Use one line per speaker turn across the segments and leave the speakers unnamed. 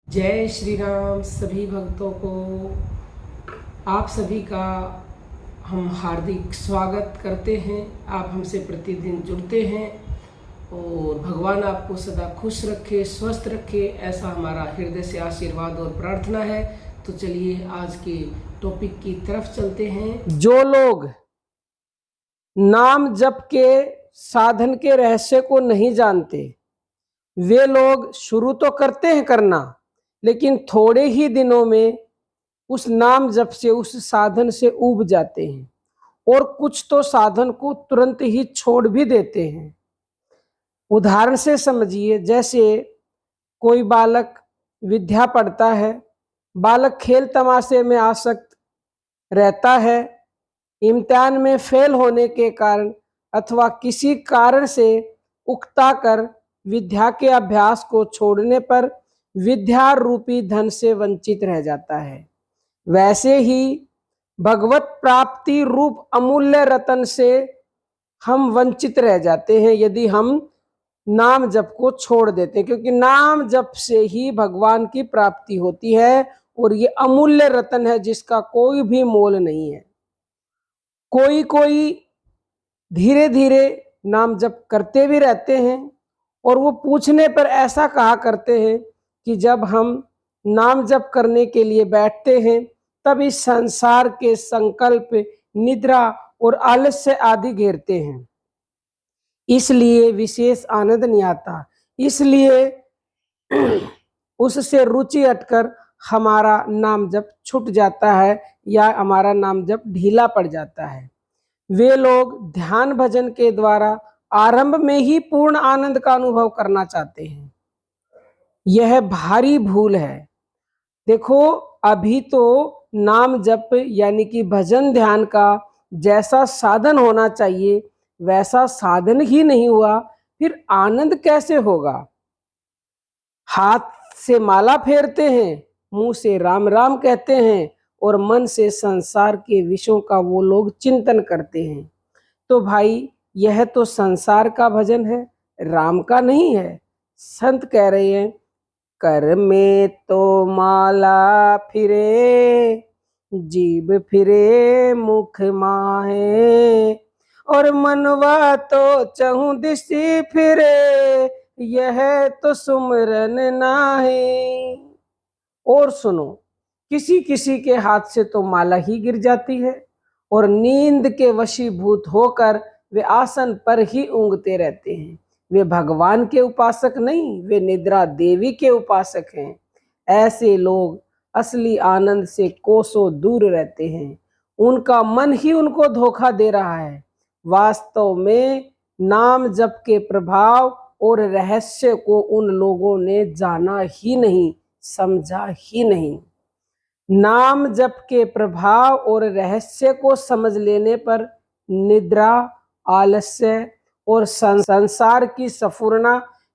जय श्री राम। सभी भक्तों को आप सभी का हम हार्दिक स्वागत करते हैं। आप हमसे प्रतिदिन जुड़ते हैं और भगवान आपको सदा खुश रखे, स्वस्थ रखे, ऐसा हमारा हृदय से आशीर्वाद और प्रार्थना है। तो चलिए आज के टॉपिक की तरफ चलते हैं।
जो लोग नाम जप के साधन के रहस्य को नहीं जानते, वे लोग शुरू तो करते हैं करना, लेकिन थोड़े ही दिनों में उस नाम जप से, उस साधन से ऊब जाते हैं और कुछ तो साधन को तुरंत ही छोड़ भी देते हैं। उदाहरण से समझिए, जैसे कोई बालक विद्या पढ़ता है, बालक खेल तमाशे में आसक्त रहता है, इम्तिहान में फेल होने के कारण अथवा किसी कारण से उकता कर विद्या के अभ्यास को छोड़ने पर विद्या रूपी धन से वंचित रह जाता है। वैसे ही भगवत प्राप्ति रूप अमूल्य रतन से हम वंचित रह जाते हैं यदि हम नाम जप को छोड़ देते हैं, क्योंकि नाम जप से ही भगवान की प्राप्ति होती है और ये अमूल्य रतन है जिसका कोई भी मोल नहीं है। कोई कोई धीरे धीरे नाम जप करते भी रहते हैं और वो पूछने पर ऐसा कहा करते हैं कि जब हम नाम जप करने के लिए बैठते हैं तब इस संसार के संकल्प, निद्रा और आलस्य आदि घेरते हैं, इसलिए विशेष आनंद नहीं आता, इसलिए उससे रुचि हटकर हमारा नाम जप छूट जाता है या हमारा नाम जप ढीला पड़ जाता है। वे लोग ध्यान भजन के द्वारा आरंभ में ही पूर्ण आनंद का अनुभव करना चाहते हैं। यह भारी भूल है। देखो, अभी तो नाम जप यानी कि भजन ध्यान का जैसा साधन होना चाहिए वैसा साधन ही नहीं हुआ, फिर आनंद कैसे होगा? हाथ से माला फेरते हैं, मुंह से राम राम कहते हैं और मन से संसार के विषयों का वो लोग चिंतन करते हैं। तो भाई, यह तो संसार का भजन है, राम का नहीं है। संत कह रहे हैं, कर में तो माला फिरे, जीभ फिरे मुख माहे, और मनवा तो चहु दिशि फिरे, यह तो सुमरन नाहे। और सुनो, किसी किसी के हाथ से तो माला ही गिर जाती है और नींद के वशीभूत होकर वे आसन पर ही ऊँघते रहते हैं। वे भगवान के उपासक नहीं, वे निद्रा देवी के उपासक हैं। ऐसे लोग असली आनंद से कोसों दूर रहते हैं। उनका मन ही उनको धोखा दे रहा है। वास्तव में नाम जप के प्रभाव और रहस्य को उन लोगों ने जाना ही नहीं, समझा ही नहीं। नाम जप के प्रभाव और रहस्य को समझ लेने पर निद्रा, आलस्य और संसार की सफुरना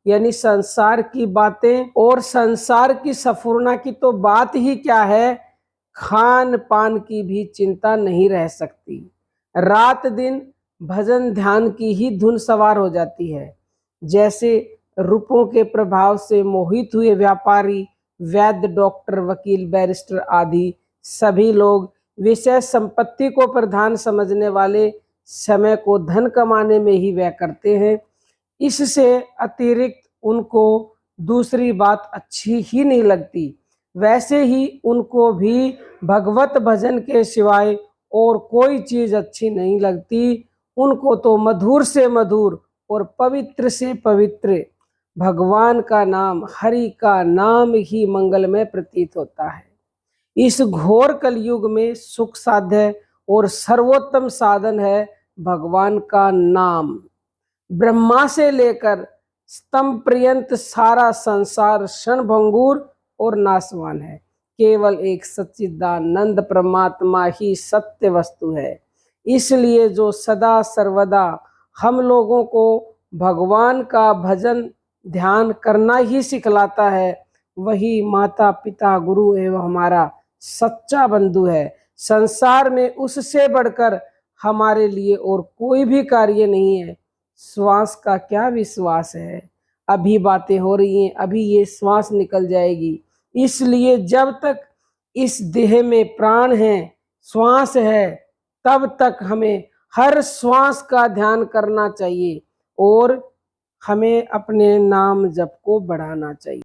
यानी संसार की बातें, और संसार की सफुरना की तो बात ही क्या है, खान पान की भी चिंता नहीं रह सकती। रात दिन भजन ध्यान की ही धुन सवार हो जाती है। जैसे रूपों के प्रभाव से मोहित हुए व्यापारी, वैद्य, डॉक्टर, वकील, बैरिस्टर आदि सभी लोग विषय संपत्ति को प्रधान समझने वाले समय को धन कमाने में ही व्यय करते हैं। इससे अतिरिक्त उनको दूसरी बात अच्छी ही नहीं लगती। वैसे ही उनको भी भगवत भजन के सिवाय और कोई चीज अच्छी नहीं लगती। उनको तो मधुर से मधुर और पवित्र से पवित्र भगवान का नाम, हरि का नाम ही मंगलमय प्रतीत होता है। इस घोर कलयुग में सुख साध्य और सर्वोत्तम साधन है भगवान का नाम। ब्रह्मा से लेकर स्तंभ पर्यंत सारा संसार क्षणभंगुर और नाशवान है। केवल एक सच्चिदानंद परमात्मा ही सत्य वस्तु है। इसलिए जो सदा सर्वदा हम लोगों को भगवान का भजन ध्यान करना ही सिखलाता है, वही माता पिता गुरु एवं हमारा सच्चा बंधु है। संसार में उससे बढ़कर हमारे लिए और कोई भी कार्य नहीं है। श्वास का क्या विश्वास है, अभी बातें हो रही हैं, अभी ये श्वास निकल जाएगी, इसलिए जब तक इस देह में प्राण है, श्वास है, तब तक हमें हर श्वास का ध्यान करना चाहिए और हमें अपने नाम जप को बढ़ाना चाहिए।